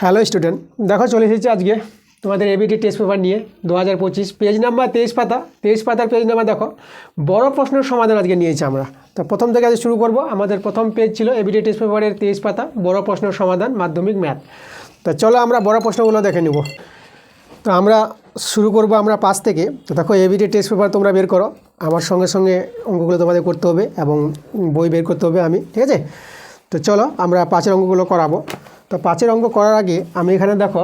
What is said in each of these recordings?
Hello student, দেখো চলে এসেছি আজকে তোমাদের এবিটি টেস্ট পেপার নিয়ে 2025 পেজ নাম্বার 23 পাতার পেজ নাম্বার দেখো বড় প্রশ্নের সমাধান আজকে নিয়েছি আমরা। তো প্রথম থেকে আজ শুরু করব। আমাদের প্রথম পেজ ছিল এবিটি টেস্ট পেপারের 23 পাতা বড় প্রশ্নের সমাধান মাধ্যমিক ম্যাথ। তো চলো আমরা বড় প্রশ্নগুলো দেখে নেব। তো আমরা শুরু করব আমরা 5 থেকে। তো দেখো এবিটি টেস্ট পেপার তোমরা বের করো, আমার সঙ্গে সঙ্গে অঙ্কগুলো তোমাদের করতে হবে এবং বই বের করতে হবে আমি, ঠিক আছে? তো চলো আমরা 5-এর অঙ্কগুলো করাবো। তো 5-এর অঙ্ক করার আগে আমি এখানে দেখো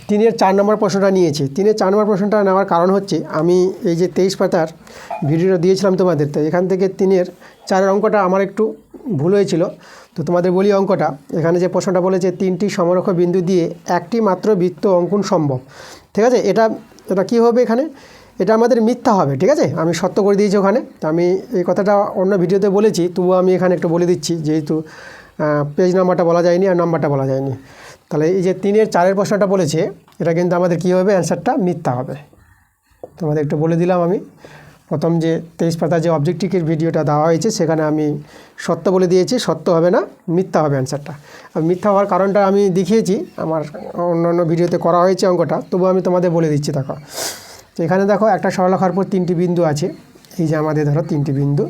3-এর 4 নম্বর প্রশ্নটা নিয়েছি। 3-এর 4 নম্বর প্রশ্নটা নেওয়ার কারণ হচ্ছে আমি এই যে 23 পাতার ভিডিওটা দিয়েছিলাম তোমাদের, তো এখান থেকে 3-এর 4-এর অঙ্কটা আমার একটু ভুল হয়েছিল। তো তোমাদের বলি অঙ্কটা, এখানে যে প্রশ্নটা বলেছে 3টি সমরক্ষ বিন্দু দিয়ে একটি মাত্র বৃত্ত অঙ্কন সম্ভব, ঠিক আছে? এটা কী হবে এখানে? এটা আমাদের মিথ্যা হবে, ঠিক আছে? আমি সত্য করে দিয়েছি ওখানে। তো আমি এই কথাটা অন্য ভিডিওতে বলেছি, তবুও আমি এখানে একটু বলে দিচ্ছি, যেহেতু পেজ নাম্বারটা বলা যায়নি আর নাম্বারটা বলা যায়নি। তাহলে এই যে 3-এর 4-এর প্রশ্নটা বলেছে, এটা কিন্তু আমাদের কী হবে? অ্যান্সারটা মিথ্যা হবে। তোমাদের একটু বলে দিলাম আমি। প্রথম যে 23 পাতার যে অবজেক্টিভের ভিডিওটা দেওয়া হয়েছে সেখানে আমি সত্য বলে দিয়েছি, সত্য হবে না, মিথ্যা হবে অ্যান্সারটা। আর মিথ্যা হওয়ার কারণটা আমি দেখিয়েছি, আমার অন্য ভিডিওতে করা হয়েছে অঙ্কটা, তবু আমি তোমাদের বলে দিচ্ছি। দেখো, তো এখানে দেখো একটা সরলরেখার উপর 3টি বিন্দু আছে। এই যে আমাদের ধরো 3টি বিন্দু,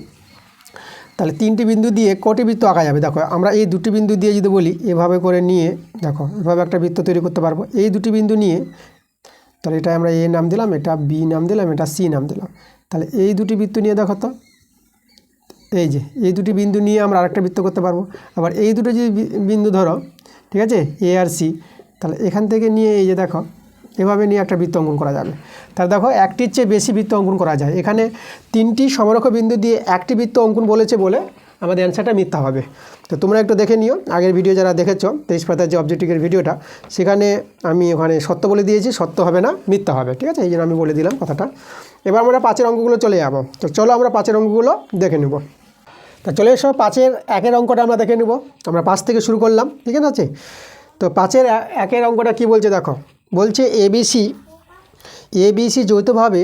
তাহলে 3টি বিন্দু দিয়ে কটি বৃত্ত আঁকা যাবে? দেখো আমরা এই দুটি বিন্দু দিয়ে যদি বলি এভাবে করে নিয়ে, দেখো এভাবে একটা বৃত্ত তৈরি করতে পারবো। এই দুটি বিন্দু নিয়ে, তাহলে এটা আমরা এ নাম দিলাম, এটা বি নাম দিলাম, এটা সি নাম দিলাম। তাহলে এই দুটি বৃত্ত নিয়ে দেখো তো, এই দুটি বিন্দু নিয়ে আমরা আরেকটা বৃত্ত করতে পারবো। আবার এই দুটো যদি বিন্দু ধরো, ঠিক আছে, এ আর সি, তাহলে এখান থেকে নিয়ে এই যে দেখো এভাবে নিয়ে একটা বৃত্ত অঙ্কন করা যাবে। তাহলে দেখো একটির চেয়ে বেশি বৃত্ত অঙ্কন করা যায়। এখানে 3টি সমরক্ষ বিন্দু দিয়ে একটি বৃত্ত অঙ্কন বলেছে বলে আমাদের অ্যান্সারটা মিথ্যা হবে। তো তোমরা একটু দেখে নিও, আগের ভিডিও যারা দেখেছো 23 পাতার যে অবজেক্টিভের ভিডিওটা, সেখানে আমি ওখানে সত্য বলে দিয়েছি, সত্য হবে না, মিথ্যা হবে, ঠিক আছে? এই জন্য আমি বলে দিলাম কথাটা। এবার আমরা 5-এর অঙ্কগুলো চলে যাবো। তো চলো আমরা 5-এর অঙ্কগুলো দেখে নেব। তা চলে এসো 5-এর 1-এর অঙ্কটা আমরা দেখে নেব। আমরা 5 থেকে শুরু করলাম, ঠিক আছে? তো 5-এর 1-এর অঙ্কটা কী বলছে দেখো, বলছে এবিসি যৌথভাবে,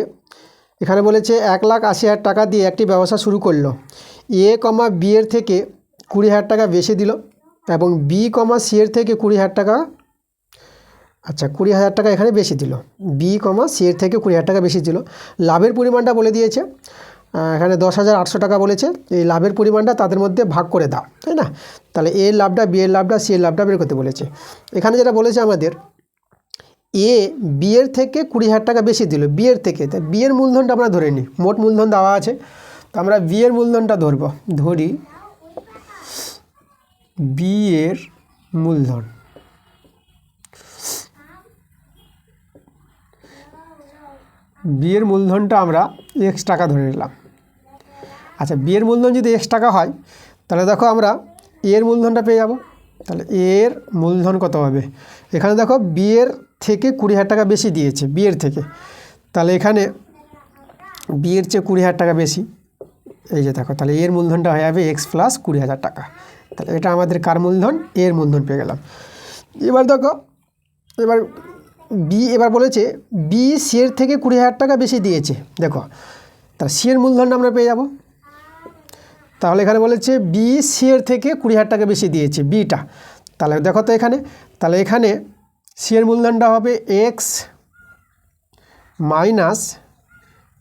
এখানে বলেছে 1,80,000 টাকা দিয়ে একটি ব্যবসা শুরু করলো। বি এর থেকে 20,000 টাকা বেশি দিল এবং সি এর থেকে 20,000 টাকা, আচ্ছা 20,000 টাকা এখানে বেশি দিল। সি এর থেকে 20,000 টাকা বেশি দিল। লাভের পরিমাণটা বলে দিয়েছে, এখানে 10,800 টাকা বলেছে। এই লাভের পরিমাণটা তাদের মধ্যে ভাগ করে দাও, তাই না? তাহলে এর লাভটা, বি এর লাভটা, সি এর লাভটা বের করতে বলেছে। এখানে যেটা বলেছে আমাদের, বি এর থেকে 20,000 টাকা বেশি দিল, বি এর থেকে। তাই বি এর মূলধনটা আমরা ধরে নিই, মোট মূলধন দেওয়া আছে, তো আমরা বি এর মূলধনটা ধরি বি এর মূলধন। বি এর মূলধনটা আমরা x টাকা ধরে নিলাম। আচ্ছা, বি এর মূলধন যদি x টাকা হয়, তাহলে দেখো আমরা এর মূলধনটা পেয়ে যাব। তাহলে এর মূলধন কত হবে? এখানে দেখো বি এর থেকে 20,000 টাকা বেশি দিয়েছে, বি এর থেকে। তাহলে এখানে বি এর চেয়ে 20,000 টাকা বেশি, এই যে দেখো, তাহলে এর মূলধনটা হয়ে যাবে x প্লাস 20,000 টাকা। তাহলে এটা আমাদের কার মূলধন? এর মূলধন পেয়ে গেলাম। এবার দেখো, এবার বলেছে বি সি এর থেকে 20,000 টাকা বেশি দিয়েছে, দেখো, তাহলে সি এর মূলধনটা আমরা পেয়ে যাব। তাহলে এখানে বলেছে বি সি এর থেকে 20,000 টাকা বেশি দিয়েছে, বিটা। তাহলে দেখো তো এখানে, তাহলে এখানে সি এর মূলধনটা হবে x মাইনাস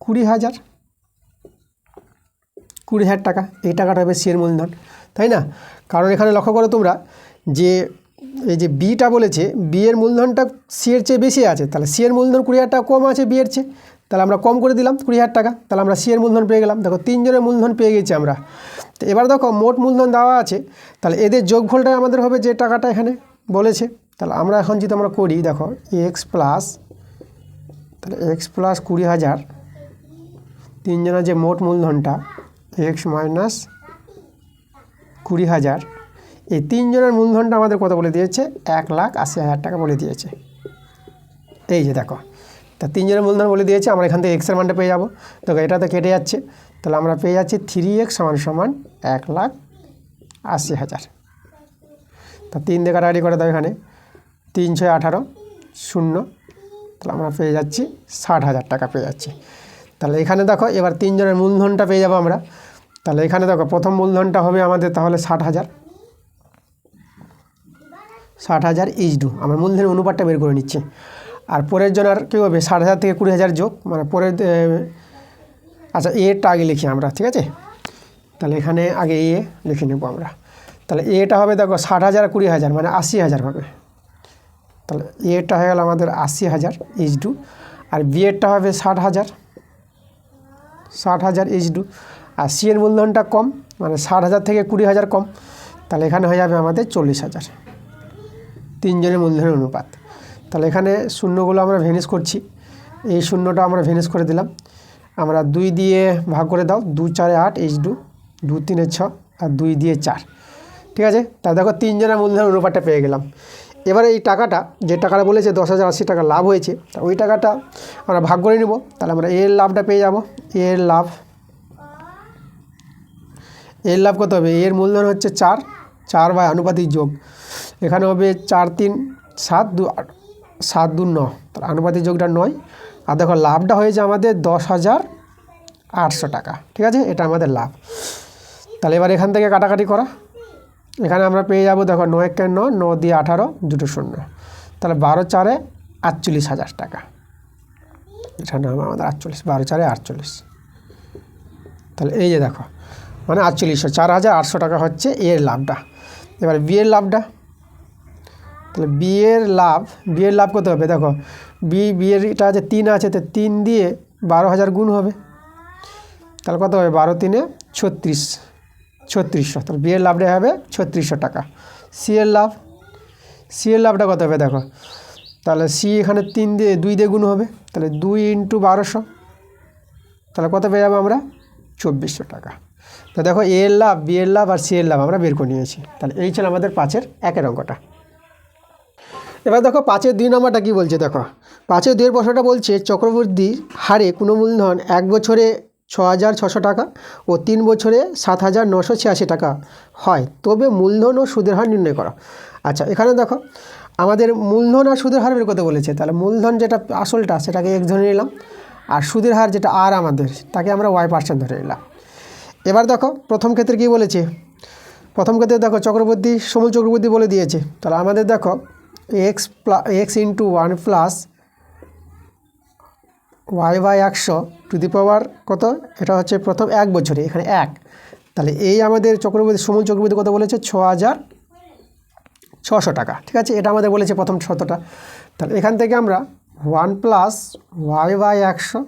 20,000 টাকা। এই টাকাটা হবে সি এর মূলধন, তাই না? কারণ এখানে লক্ষ্য করো তোমরা যে এই যে বিটা বলেছে বি এর মূলধনটা সি এর চেয়ে বেশি আছে, তাহলে সি এর মূলধন 20,000 টাকা কম আছে বি এর চেয়ে, তাহলে আমরা কম করে দিলাম 20,000 টাকা। তাহলে আমরা সি এর মূলধন পেয়ে গেলাম। দেখো 3 জনের মূলধন পেয়ে গেছি আমরা। তো এবার দেখো মোট মূলধন দেওয়া আছে, তাহলে এদের যোগফলটাই আমাদের হবে যে টাকাটা এখানে বলেছে। তাহলে আমরা এখন যদি আমরা করি, দেখো x প্লাস, তাহলে x প্লাস 20,000, 3 জনের যে মোট মূলধনটা x মাইনাস 20,000, এই 3 জনের মূলধনটা আমাদের কত বলে দিয়েছে? 1,80,000 টাকা বলে দিয়েছে। এই যে দেখো, তা 3 জনের মূলধন বলে দিয়েছে, আমরা এখান থেকে এক্সের মানটা পেয়ে যাবো। দেখো এটা তো কেটে যাচ্ছে, তাহলে আমরা পেয়ে যাচ্ছি 3x সমান 1,80,000। তা 3 দিয়ে কাটাকাটি করে দাও, এখানে 3 × 6 = 18, 0, তাহলে আমরা পেয়ে যাচ্ছি 60,000 টাকা পেয়ে যাচ্ছি। তাহলে এখানে দেখো এবার 3 জনের মূলধনটা পেয়ে যাবো আমরা। তাহলে এখানে দেখো প্রথম মূলধনটা হবে আমাদের তাহলে 60,000, 60,000 ইজডু। আমরা মূলধনের অনুপাতটা বের করে নিচ্ছি। আর পরের জনের কী হবে, 60,000 থেকে 20,000 যোগ, মানে পরের আচ্ছা এটা আগে লিখি আমরা, ঠিক আছে। তাহলে এখানে আগে লিখে নেব আমরা। তাহলে এটা হবে দেখো 60,000 আর 20,000 মানে 80,000 হবে। তাহলে এটা হয়ে গেল আমাদের 80,000 ইজডু। আর বিয়েরটা হবে 60,000 ইজডু। আর সি এর মূলধনটা কম, মানে 60,000 থেকে 20,000 কম, তাহলে এখানে হয়ে যাবে আমাদের 40,000। তিনজনের মূলধনের অনুপাত। তাহলে এখানে শূন্যগুলো আমরা ভেনিস করছি। এই শূন্যটা আমরা ভেনিস করে দিলাম। আমরা 2 দিয়ে ভাগ করে দাও, 2 4 8 ইজডু, 2 3 6 আর 2 দিয়ে 4, ঠিক আছে। তাহলে দেখো তিনজনের মূলধনের অনুপাতটা পেয়ে গেলাম। এবারে এই টাকাটা, যে টাকাটা বলেছে 10,080 টাকা লাভ হয়েছে, তা ওই টাকাটা আমরা ভাগ করে নেব। তাহলে আমরা এর লাভটা পেয়ে যাব। এর লাভ কত হবে, এর মূলধন হচ্ছে 4 বাই আনুপাতিক যোগ, এখানে হবে 4 3 7 2 8 7 2 9, তাহলে আনুপাতিক যোগটা 9। আর দেখো লাভটা হয়েছে আমাদের 10,800 টাকা, ঠিক আছে, এটা আমাদের লাভ। তাহলে এবার এখান থেকে কাটাকাটি করা, এখানে আমরা পেয়ে যাব দেখো 9 1 9, 9 দিয়ে 18, 2 0, তাহলে 12 4 48,000 টাকা। এটা নাম আমাদের 48, 12 4 48। তাহলে এই যে দেখো মানে 4800, 4,800 টাকা হচ্ছে এর লাভটা। এবার বিয়ের লাভটা, তাহলে বিয়ের লাভ কত হবে, দেখো বিয়ের এটা আছে 3 আছে, তো 3 দিয়ে 12,000 গুণ হবে, তাহলে কত হবে 12 3 3600, তাহলে বিয়ের লাভটা হবে 3600 টাকা। সি এর লাভটা কত হবে দেখো, তাহলে সি এখানে 2 দিয়ে গুণ হবে, তাহলে 2 × 1200, তাহলে কত পেয়ে যাবো আমরা 2400 টাকা। তো দেখো এর লাভ, বিয়ের লাভ আর সি এর লাভ আমরা বের করে নিয়েছি। তাহলে এই ছিল আমাদের 5-এর 1-এর অঙ্কটা। এবার দেখো 5-এর 2 নম্বরটা কী বলছে, দেখো 5-এর 2-এর প্রশ্নটা বলছে চক্রবৃদ্ধি হারে কোনো মূলধন 1 বছরে 6,600 টাকা ও 3 বছরে 7,986 টাকা হয়, তবে মূলধন ও সুদের হার নির্ণয় করো। আচ্ছা এখানে দেখো আমাদের মূলধন আর সুদের হার বের করতে বলেছে। তাহলে মূলধন যেটা আসলটা সেটাকে x ধরে নিলাম, আর সুদের হার যেটা আর আমাদের, তাকে আমরা y% ধরে নিলাম। এবার দেখো প্রথম ক্ষেত্রে কী বলেছে, প্রথম ক্ষেত্রে দেখো সমূল চক্রবৃদ্ধি বলে দিয়েছে। তাহলে আমাদের দেখো x × 1 + y/100 টু দি পাওয়ার কত, এটা হচ্ছে প্রথম 1 বছরে, এখানে 1, তাহলে এই আমাদের সমূল চক্রবৃদ্ধি কত বলেছে 6,600 টাকা, ঠিক আছে, এটা আমাদের বলেছে প্রথম শর্তটা। তাহলে এখান থেকে আমরা 1 + y/100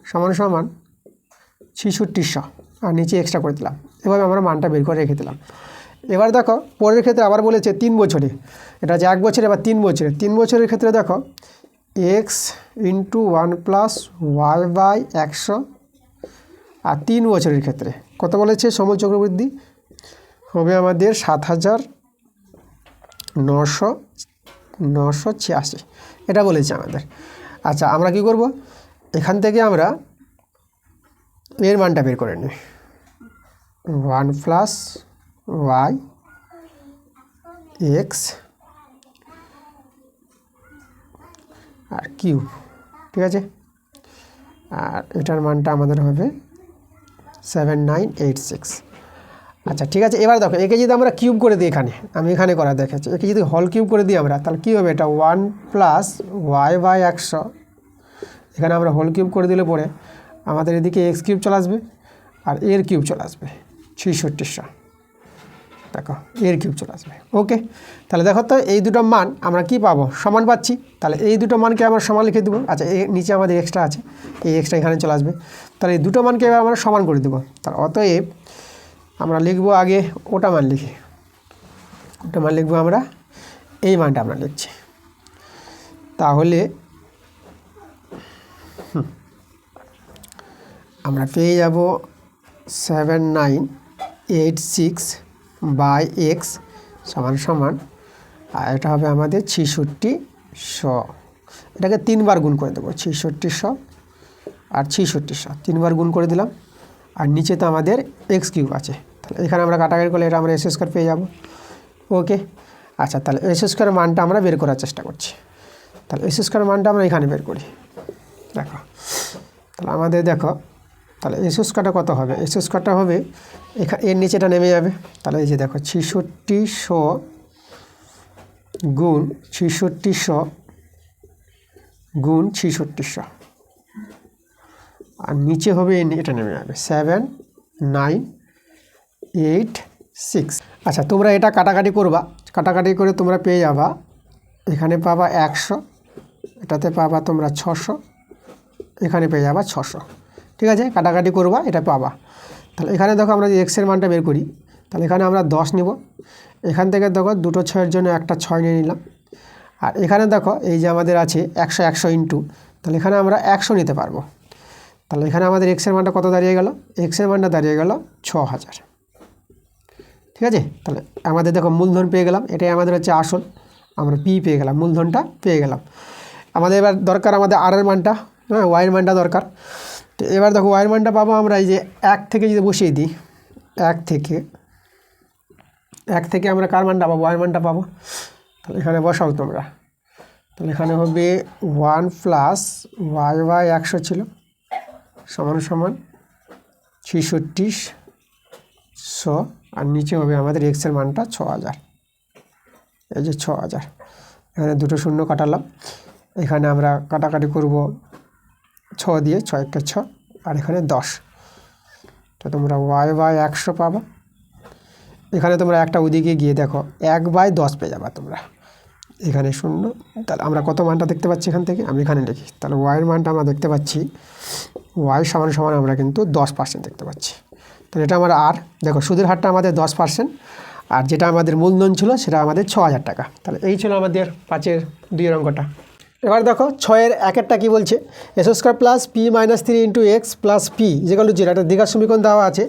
সমান 6600, আর নিচে এক্সট্রা করে দিলাম। এভাবে আমরা মানটা বের করে রেখে দিলাম। এবার দেখো পরের ক্ষেত্রে আবার বলেছে 3 বছরে, এটা যে 1 বছরে বা 3 বছরে, 3 বছরের ক্ষেত্রে দেখো x × 1 + y/100, আর 3 বছরের ক্ষেত্রে কত বলেছে সমূল চক্রবৃদ্ধি হবে আমাদের 7,986, এটা বলেছে আমাদের। আচ্ছা আমরা কি করব, এখান থেকে আমরা এর মানটা বের করে নিই, 1 + y(x) আর কিউব, ঠিক আছে, আর এটার মানটা আমাদের হবে 7986। আচ্ছা ঠিক আছে, এবার দেখো একে যদি আমরা কিউব করে দিই, এখানে আমি এখানে করা দেখাচ্ছি, একে যদি হল কিউব করে দিই আমরা, তাহলে কী হবে, এটা 1 + y/100, এখানে আমরা হোল কিউব করে দিলে পরে আমাদের এদিকে x কিউব চলে আসবে আর এর কিউব চলে আসবে 6600, দেখো এর কিউব চলে আসবে। ওকে, তাহলে দেখো তো এই দুটো মান আমরা কি পাবো, সমান পাচ্ছি। তাহলে এই দুটো মানকে আমরা সমান লিখে দেবো। আচ্ছা এই নিচে আমাদের এক্সট্রা আছে, এই এক্সট্রা এখানে চলে আসবে, তাহলে এই দুটো মানকে এবার আমরা সমান করে দেবো। তাহলে অতএব আমরা লিখবো আগে ওটা মান লিখি, ওটা মান লিখবো আমরা, এই মানটা আমরা লিখছি। তাহলে আমরা পেয়ে যাব 7986/x সমান, আর এটা হবে আমাদের 6600, এটাকে 3 বার গুণ করে দেবো, 6600 আর 6600 3 বার গুণ করে দিলাম, আর নিচে তো আমাদের x কিউব আছে, তাহলে এখানে আমরা কাটাকাটি করলে এটা আমরা s² পেয়ে যাব। ওকে, আচ্ছা তাহলে s² মানটা আমরা বের করার চেষ্টা করছি। তাহলে s² মানটা আমরা এখানে বের করি, দেখো তাহলে আমাদের দেখো, তাহলে s² কত হবে, s² হবে এর নিচেটা নেমে যাবে, তাহলে এই যে দেখো 6600 গুণ 6600 গুণ 6600, আর নিচে হবে এটা নেমে যাবে 7986। আচ্ছা, তোমরা এটা কাটাকাটি করবা, কাটাকাটি করে তোমরা পেয়ে যাবা, এখানে পাবা 100, এটাতে পাবা তোমরা 600, এখানে পেয়ে যাবা 600। ঠিক আছে, কাটাকাটি করবা, এটা পাবা। তাহলে এখানে দেখো আমরা যদি এক্সের মানটা বের করি, তাহলে এখানে আমরা 10 নিব, এখান থেকে দেখো দুটো 6-এর জন্য একটা 6 নিয়ে নিলাম, আর এখানে দেখো এই যে আমাদের আছে 100 100 ইন্টু, তাহলে এখানে আমরা 100 নিতে পারবো। তাহলে এখানে আমাদের এক্সের মানটা কত দাঁড়িয়ে গেল? এক্সের মানটা দাঁড়িয়ে গেল 6000। ঠিক আছে, তাহলে আমাদের দেখো মূলধন পেয়ে গেলাম, এটাই আমাদের হচ্ছে আসল, আমরা পি পেয়ে গেলাম, মূলধনটা পেয়ে গেলাম। আমাদের এবার দরকার আমাদের আর এর মানটা, হ্যাঁ ওয়াইয়ের মানটা দরকার। তো এবার দেখো ওয়াইয়ের মানটা পাবো আমরা এই যে 1 থেকে যদি বসিয়ে দিই, 1 থেকে আমরা কার মানটা পাবো? ওয়াইয়ের মানটা পাবো। তাহলে এখানে বসাও তোমরা, তাহলে এখানে হবে 1 প্লাস ওয়াই 100 ছিল সমান সমান 6600, আর নিচে হবে আমাদের এক্সের মানটা 6000, এই যে 6000। এখানে দুটো শূন্য কাটালাম, এখানে আমরা কাটাকাটি করব 6 দিয়ে, 6 × 6, আর এখানে 10। তো তোমরা ওয়াই 100 পাবা। এখানে তোমরা একটা ওদিকে গিয়ে দেখো 1/10 পেয়ে যাবা তোমরা, এখানে শূন্য। তাহলে আমরা কত মানটা দেখতে পাচ্ছি এখান থেকে? আমি এখানে লিখি, তাহলে ওয়াইয়ের মানটা আমরা দেখতে পাচ্ছি, ওয়াই সমান সমান আমরা কিন্তু 10% দেখতে পাচ্ছি। তাহলে এটা আমার আর, দেখো সুদের হারটা আমাদের 10%, আর যেটা আমাদের মূলধন ছিল সেটা আমাদের 6000 টাকা। তাহলে এই ছিল আমাদের 5-এর 2-এর অঙ্কটা। এবার দেখো 6-এর 1-এরটা কী বলছে? s² plus p - 3 × x plus p = 0, একটা দ্বিঘাত সমীকরণ দেওয়া আছে।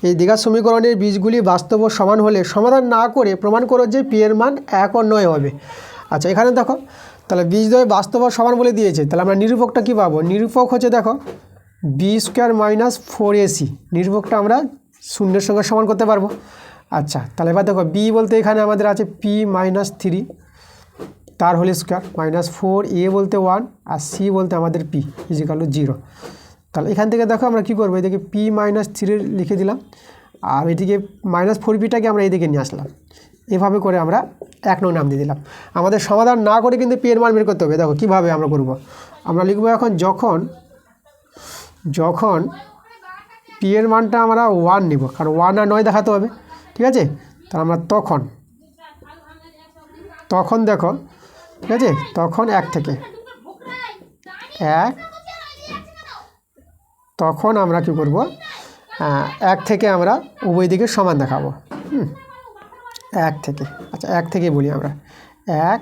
এই দ্বিঘাত সমীকরণের বীজগুলি বাস্তব ও সমান হলে সমাধান না করে প্রমাণ করো যে p এর মান 1 ও 9 হবে। আচ্ছা, এখানে দেখো তাহলে বীজদ্বয় বাস্তব ও সমান বলে দিয়েছে, তাহলে আমরা নিরূপকটা কী পাবো? নিরূপক হচ্ছে দেখো b² - 4ac, নিরূপকটা আমরা শূন্যের সঙ্গে সমান করতে পারবো। আচ্ছা, তাহলে এবার দেখো b বলতে এখানে আমাদের আছে p - 3 তার হোল স্কোয়ার, -4a বলতে 1, আর c বলতে আমাদের p = 0। তাহলে এখান থেকে দেখো আমরা কী করবো, এদিকে p - 3 লিখে দিলাম, আর এদিকে -4bটাকে আমরা এইদিকে নিয়ে আসলাম। এভাবে করে আমরা 1 নং নাম দিয়ে দিলাম। আমাদের সমাধান না করে কিন্তু p এর মান বের করতে হবে। দেখো কীভাবে আমরা করব, আমরা লিখবো এখন যখন p এর মানটা আমরা 1 নিব, কারণ 1 আর 9 দেখাতে হবে। ঠিক আছে, তাহলে আমরা তখন দেখো, ঠিক আছে, তখন 1 থেকে 1, তখন আমরা কী করব, 1 থেকে আমরা উভয় দিকে সমান দেখাবো। 1 থেকে, আচ্ছা 1 থেকে বলি আমরা, 1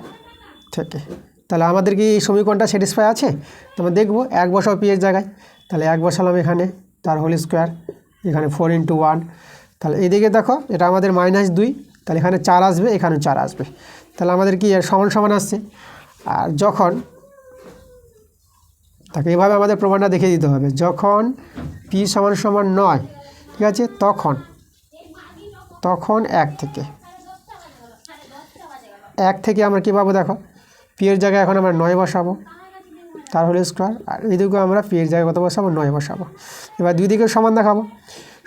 থেকে। তাহলে আমাদের কি এই সমীকরণটা স্যাটিসফাই আছে? তোমরা দেখবো 1 বসাও p এর জায়গায়, তাহলে 1 বসালাম এখানে, তার হোল স্কোয়ার, এখানে 4 × 1। তাহলে এদিকে দেখো এটা আমাদের -2, তাহলে এখানে 4 আসবে, এখানে 4 আসবে, তাহলে আমাদের কি সমান সমান আসছে। আর যখন, তাকে এভাবে আমাদের প্রমাণটা দেখিয়ে দিতে হবে, যখন p = 9, ঠিক আছে, তখন 1 থেকে আমরা কী পাবো? দেখো p এর জায়গায় এখন আমরা 9 বসাবো, তার হোল স্কোয়ার, আর এদিকে আমরা p এর জায়গায় কত বসাবো? 9 বসাবো। এবার দুই দিকে সমান দেখাবো,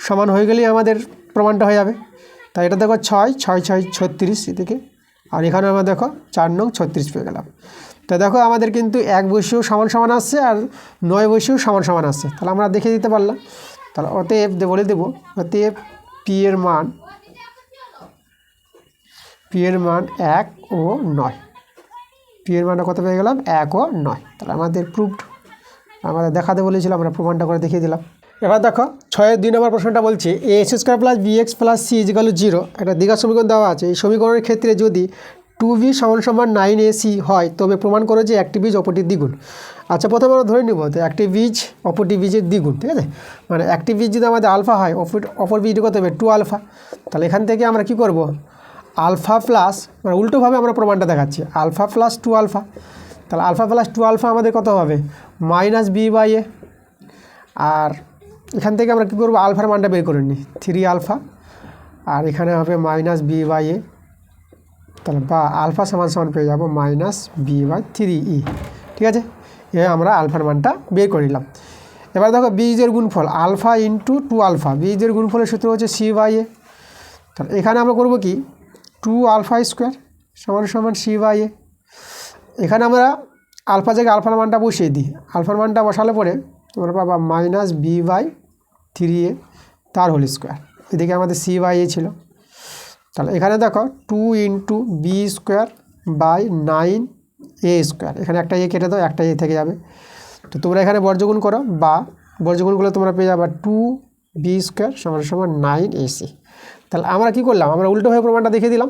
সমান হয়ে গেলেই আমাদের প্রমাণটা হয়ে যাবে। তাই এটা দেখো 6 6 6 36 এদিকে, আর এখানে আমরা দেখো 4 নং 36 পেয়ে গেলাম। তো দেখো আমাদের কিন্তু 1 বসেও সমান সমান আসছে, আর 9 বসেও সমান সমান আসছে। তাহলে আমরা দেখে দিতে পারলাম। তাহলে অতএব বলে দেবো, অতএব p এর মান 1 ও 9, p এর মানটা কত পেয়ে গেলাম? 1 ও 9। তাহলে আমাদের প্রুভড, আমাদের দেখাতে বলেছিল, আমরা প্রমাণটা করে দেখিয়ে দিলাম। এবার দেখো 6-এর 2 নম্বর প্রশ্নটা বলছে a² plus bx plus c = 0, একটা দ্বিঘাত সমীকরণ দেওয়া আছে। এই সমীকরণের ক্ষেত্রে যদি 2b = 9ac হয় তবে প্রমাণ করো যে একটি বীজ অপরটির দ্বিগুণ। আচ্ছা, প্রথমে আমরা ধরে নিব তো একটি বীজ অপরটি বীজের দ্বিগুণ। ঠিক আছে, মানে একটি বীজ যদি আমাদের আলফা হয়, অপর বীজটি কত হবে? 2 আলফা। তাহলে এখান থেকে আমরা কি করব, আলফা প্লাস, মানে উল্টোভাবে আমরা প্রমাণটা দেখাচ্ছি, আলফা প্লাস 2 আলফা। তাহলে আলফা প্লাস 2 আলফা আমাদের কত হবে? -b/a। আর এখান থেকে আমরা কী করবো, আলফার মানটা বের করে নিই, 3 আলফা, আর এখানে হবে -b/a। তাহলে বা আলফা সমান পেয়ে যাবো -b/3e। ঠিক আছে, এ আমরা আলফার মানটা বের করে নিলাম। এবার দেখো বীজের গুণফল আলফা × 2 আলফা, বীজের গুণফলের সূত্র হচ্ছে c/a। তাহলে এখানে আমরা করবো কি, 2 আলফা স্কোয়ার, সমান সমান সি বাই এ। এখানে আমরা আলফা জায়গায় আলফার মানটা বসিয়ে দিই। আলফার মানটা বসালে পরে তোমরা পাবা মাইনাস বি বাই 3a তার হোল স্কোয়ার। এদিকে আমাদের সি বাই এ ছিল। তাহলে এখানে দেখো 2 into b square by 9a square. এখানে একটা এ কেটে দাও, একটা এ থেকে যাবে। তো তোমরা এখানে বর্গগুণ করো, বা বর্গগুণ করলে তোমরা পেয়ে যাবে 2b স্কোয়ার সমান সমান 9ac। তাহলে আমরা কি করলাম, আমরা উল্টোভাবে প্রমাণটা দেখিয়ে দিলাম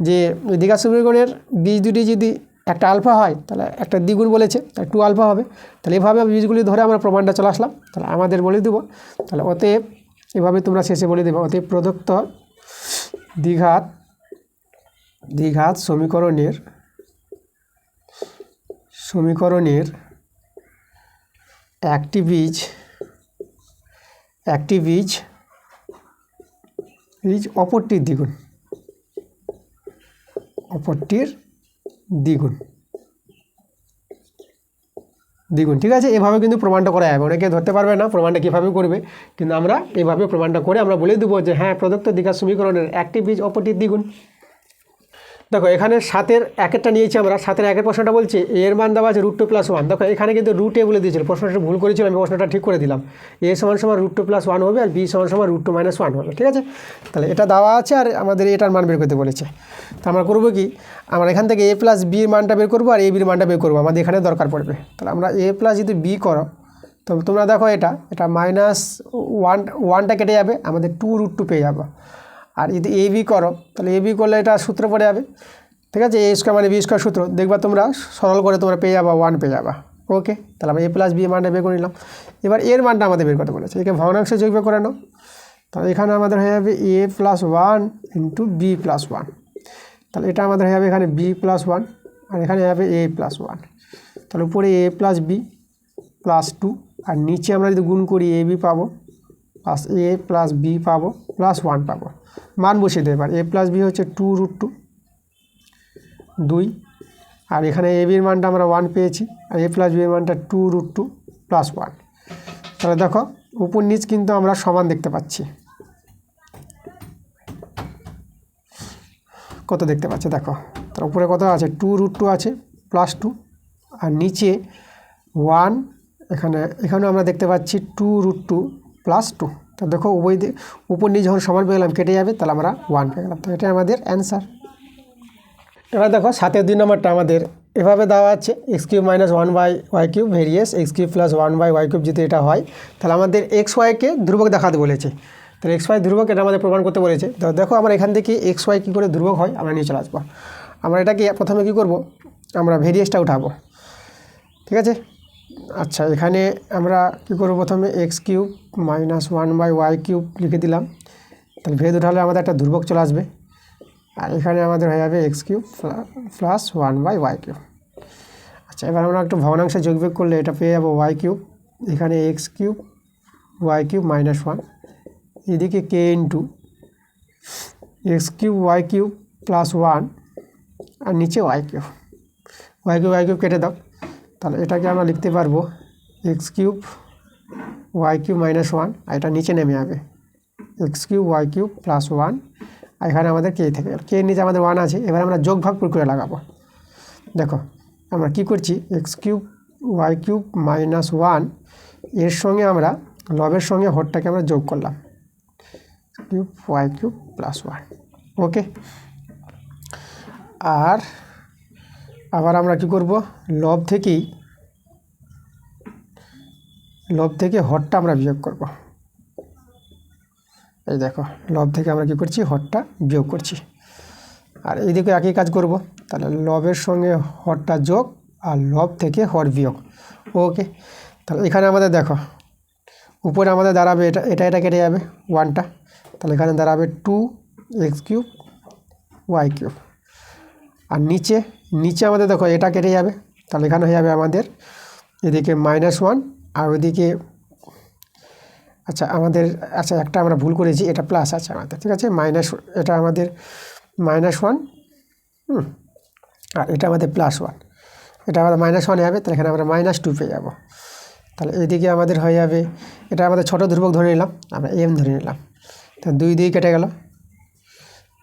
যে দ্বিঘাত সমীকরণের বীজ দুটি যদি একটা আলফা হয় তাহলে একটা দ্বিগুণ বলেছে, তাহলে 2 আলফা হবে। তাহলে এভাবে বীজগুলি ধরে আমরা প্রমাণটা চলে আসলাম। তাহলে আমাদের বলে দেবো, তাহলে অতএব এভাবে তোমরা শেষে বলে দেবে, অতএব প্রদত্ত দ্বিঘাত সমীকরণের একটি বীজ অপরটির দ্বিগুণ। ঠিক আছে, এভাবে কিন্তু প্রমাণটা করা যাবে। অনেকে ধরতে পারবে না প্রমাণটা কীভাবে করবে, কিন্তু আমরা এভাবে প্রমাণটা করে আমরা বলে দেবো যে হ্যাঁ, প্রদত্ত দ্বিঘাত সমীকরণের একটি বীজ অপরটির দ্বিগুণ। দেখো এখানে 7-এর 1-এরটা নিয়েছি আমরা। 7-এর 1-এর প্রশ্নটা বলছে এর মান দেওয়া আছে √2 + 1। দেখো এখানে কিন্তু √a বলে দিয়েছিল, প্রশ্নটা ভুল করেছিল, আমি প্রশ্নটা ঠিক করে দিলাম। a সমান সমান √2 + 1 হবে, আর b সমান সমান √2 - 1 হবে। ঠিক আছে, তাহলে এটা দেওয়া আছে আর আমাদের এটার মান বের করতে বলেছে। তো আমরা করবো কি, আমরা এখান থেকে a + b এর মানটা বের করবো, আর a b এর মানটা বের করবো, আমাদের এখানে দরকার পড়বে। তাহলে আমরা a + যদি b করো, তো তোমরা দেখো এটা -1টা কেটে যাবে, আমাদের 2√2 পেয়ে যাবো। আর যদি এ বি করো, তাহলে এ বি করলে এটা সূত্র পড়ে যাবে। ঠিক আছে, a স্কোয়ার মানে b স্কোয়ার সূত্র, দেখবা তোমরা সরল করে তোমরা পেয়ে যাবা 1 পেয়ে যাবা। ওকে, তাহলে আমরা a + b মানটা বের করে নিলাম। এবার এর মানটা আমাদের বের করতে বলেছে, একে ভগ্নাংশে যোগ করে নাও। তাহলে এখানে আমাদের হয়ে যাবে a + 1 ইন্টু b + 1। তাহলে এটা আমাদের হয়ে যাবে এখানে b + 1, আর এখানে হবে a + 1। তাহলে উপরে a + b + 2, আর নিচে আমরা যদি গুণ করি ab পাবো প্লাস a + b পাবো প্লাস 1 পাবো। মান বসিয়ে দেবে, এবার a + b হচ্ছে 2√2, আর এখানে a b এর মানটা আমরা 1 পেয়েছি, আর a + b এর মানটা 2√2 + 1। তাহলে দেখো উপর নিচ কিন্তু আমরা সমান দেখতে পাচ্ছি। কত দেখতে পাচ্ছি দেখো, তার উপরে কত আছে 2√2 আছে +2, আর নিচে 1, এখানেও আমরা দেখতে পাচ্ছি 2√2 + 2। তো দেখো উপর নিচ যখন সমান পেয়ে গেলাম কেটে যাবে, তাহলে আমরা 1 পেয়ে গেলাম। তো এটা আমাদের অ্যান্সার। এবার দেখো 7-এর 2 নম্বরটা আমাদের এভাবে দেওয়া আছে x³ - 1/y³ ভেরিয়েস x³ + 1/y³ যদি এটা হয়, তাহলে আমাদের xy-কে ধ্রুবক দেখাতে বলেছে। তাহলে xy ধ্রুবক, এটা আমাদের প্রমাণ করতে বলেছে। তো দেখো আমরা এখান থেকে xy কী করে ধ্রুবক হয় আমরা নিয়ে চলে আসবো। আমরা এটাকে প্রথমে কী করব, আমরা ভেরিয়েসটা উঠাবো। ঠিক আছে, আচ্ছা এখানে আমরা কী করবো, প্রথমে x³ - 1/y³ লিখে দিলাম। তাহলে ভেদ উঠালে আমাদের একটা ধ্রুবক চলে আসবে, আর এখানে আমাদের হয়ে যাবে x³ + 1/y³। আচ্ছা এবার আমরা একটু ভগ্নাংশে যোগ বিয়োগ করলে এটা পেয়ে যাবো y³, এখানে x³ y³ - 1, এদিকে k ইন্টু x³ y³ + 1, আর নিচে y³ কেটে দাও। তাহলে এটাকে আমরা লিখতে পারবো x³ y³ - 1, আর এটা নিচে নেমে যাবে x³ y³ + 1, আর এখানে আমাদের কে থেকে কে নিচে আমাদের 1 আছে। এবার আমরা যোগ ভাগ প্রক্রিয়া লাগাবো। দেখো আমরা কি করছি, x³ y³ - 1 এর সঙ্গে আমরা লবের সঙ্গে হরটাকে আমরা যোগ করলাম, x³ y³ + 1। ওকে, আর আবার আমরা কি করব, লব থেকে হরটা আমরা বিয়োগ করব। এই দেখো লব থেকে আমরা কি করছি, হরটা বিয়োগ করছি। আর এইদিকে একই কাজ করব, তাহলে লবের সঙ্গে হরটা যোগ, আর লব থেকে হর বিয়োগ। ওকে, তাহলে এখানে আমাদের দেখো উপরে আমাদের দাঁড়াবে এটা কেটে যাবে 1টা, তাহলে এখানে দাঁড়াবে 2x³ y³। আর নিচে আমাদের দেখো এটা কেটে যাবে, তাহলে এখানে হয়ে যাবে আমাদের এদিকে -1, আর ওইদিকে আচ্ছা একটা আমরা ভুল করেছি, এটা প্লাস আছে আমাদের। ঠিক আছে, এটা আমাদের -1, আর এটা আমাদের +1, এটা আমাদের -1 হবে, তাহলে এখানে আমরা -2 পেয়ে যাবো। তাহলে এইদিকে আমাদের হয়ে যাবে, এটা আমাদের ছোটো ধ্রুবক ধরে নিলাম, আমরা m ধরে নিলাম, তাহলে 2 কেটে গেল।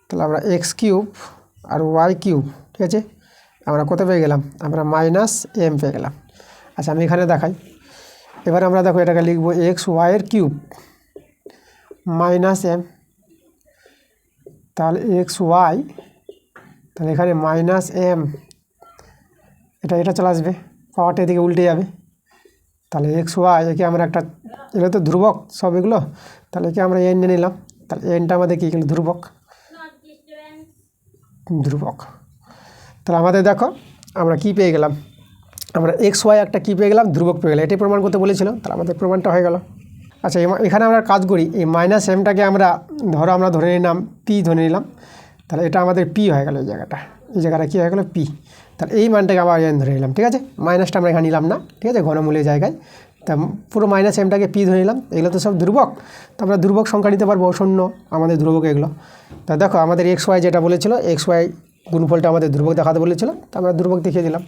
তাহলে আমরা x³ আর y³ ঠিক আছে, আমরা কত পেয়ে গেলাম, আমরা মাইনাস এম পেয়ে গেলাম। আচ্ছা আমি এখানে দেখাই, এবার আমরা দেখো এটাকে লিখবো এক্স ওয়াইয়ের কিউব মাইনাস এম, তাহলে এক্স ওয়াই, তাহলে এখানে মাইনাস এম, এটা চলে আসবে, পাওয়ারটা এদিকে উল্টে যাবে, তাহলে এক্স ওয়াই একে আমরা একটা, এগুলো তো ধ্রুবক সব এগুলো, তাহলে একে আমরা এন নিয়ে নিলাম, তাহলে এনটা আমাদের কী গেলো ধ্রুবক, তাহলে আমাদের দেখো আমরা কি পেয়ে গেলাম, আমরা এক্স ওয়াই একটা কী পেয়ে গেলাম, ধ্রুবক পেয়ে গেলাম, এটাই প্রমাণ করতে বলেছিল, তাহলে আমাদের প্রমাণটা হয়ে গেল। আচ্ছা এখানে আমরা কাজ করি, এই মাইনাস এমটাকে আমরা ধরে নিলাম পি ধরে নিলাম, তাহলে এটা আমাদের পি হয়ে গেল, এই জায়গাটা কী হয়ে গেলো পি, তাহলে এই মানটাকে আবার এন ধরে নিলাম, ঠিক আছে, মাইনাসটা আমরা এখানে নিলাম না, ঠিক আছে, ঘনমূলের জায়গায়, তা পুরো মাইনাস এমটাকে পি ধরে নিলাম, এগুলো তো সব ধ্রুবক, তো আমরা ধ্রুবক সংখ্যা নিতে পারবো, শূন্য আমাদের ধ্রুবক এগুলো। তা দেখো আমাদের এক্স ওয়াই যেটা বলেছিল, এক্স ওয়াই গুণফলটা আমাদের ধ্রুবক দেখাতে বলেছিল, তো আমরা ধ্রুবক দেখিয়ে দিলাম।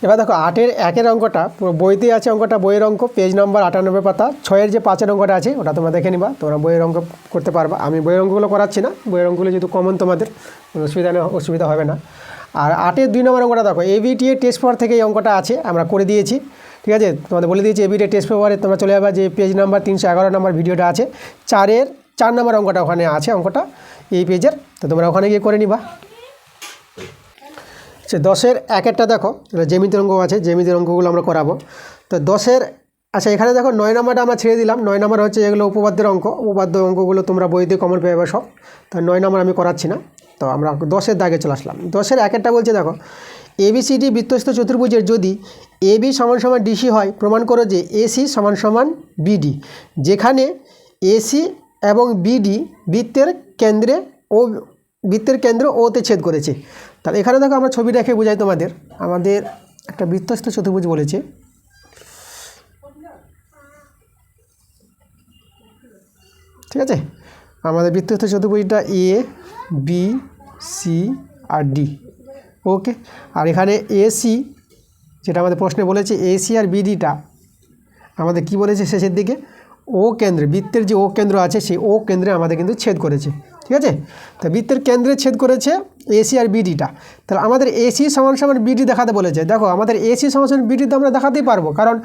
এবার দেখো 8-এর 1-এর অঙ্কটা বইতে আছে, অঙ্কটা বইয়ের অঙ্ক, পেজ নাম্বার 98 পাতা, 6-এর যে 5-এর অঙ্কটা আছে ওটা তোমরা দেখে নিবা, তোমরা বইয়ের অঙ্ক করতে পারবা, আমি বইয়ের অঙ্কগুলো করাচ্ছি না, বইয়ের অঙ্কগুলো যেহেতু কমন তোমাদের অসুবিধা হবে না। আর 8-এর 2 নম্বর অঙ্কটা দেখো, এবিটি এর টেস্ট পেপার থেকে এই অঙ্কটা আছে, আমরা করে দিয়েছি, ঠিক আছে, তোমাদের বলে দিয়েছি এবিটি টেস্ট পেপারে তোমরা চলে যাবে, যে পেজ নাম্বার 311 নম্বর ভিডিওটা আছে, 4-এর 4 নম্বর অঙ্কটা ওখানে আছে, অঙ্কটা এই পেজের, তো তোমরা ওখানে গিয়ে করে নিবা। সে 10-এর 1-একটা দেখো, জ্যামিতির অঙ্ক আছে, জ্যামিতির অঙ্কগুলো আমরা করাবো। তো 10-এর, আচ্ছা এখানে দেখো 9 নম্বরটা আমরা ছেড়ে দিলাম, 9 নম্বর হচ্ছে এগুলো উপপাদ্যের অঙ্ক, উপপাদ্য অঙ্কগুলো তোমরা বইতে কমন পেয়ে যাবে সব, তো 9 নম্বর আমি করাচ্ছি না, তো আমরা 10-এর দাগে চলে আসলাম। 10-এর 1-একটা বলছে দেখো, এবিসিডি বৃত্তস্থ চতুর্ভুজের যদি এবি সমান সমান ডিসি হয়, প্রমাণ করো যে এসি সমান সমান বিডি, যেখানে এসি এবং বিডি বৃত্তের কেন্দ্র ওতে ছেদ করেছে। তাহলে এখানে দেখো আমরা ছবি রেখে বোঝাই তোমাদের, আমাদের একটা বৃত্তস্থ চতুর্ভুজ বলেছে, ঠিক আছে, আমাদের বৃত্তস্থ চতুর্ভুজটা A B C R D, ওকে, আর এখানে এসি যেটা আমাদের প্রশ্নে বলেছে, এসি আর বিডিটা আমাদের কি বলেছে শেষের দিকে, ও কেন্দ্রে, বৃত্তের যে ও কেন্দ্র আছে সেই ও কেন্দ্রে আমাদের কিন্তু ছেদ করেছে, ঠিক আছে, তো বৃত্তের কেন্দ্রে ছেদ করেছে এসি আর বিডিটা, তাহলে আমাদের এসি সমান সমান বিডি দেখাতে বলেছে। দেখো আমাদের এসি সমান সমান বিডি তো আমরা দেখাতেই পারবো, কারণ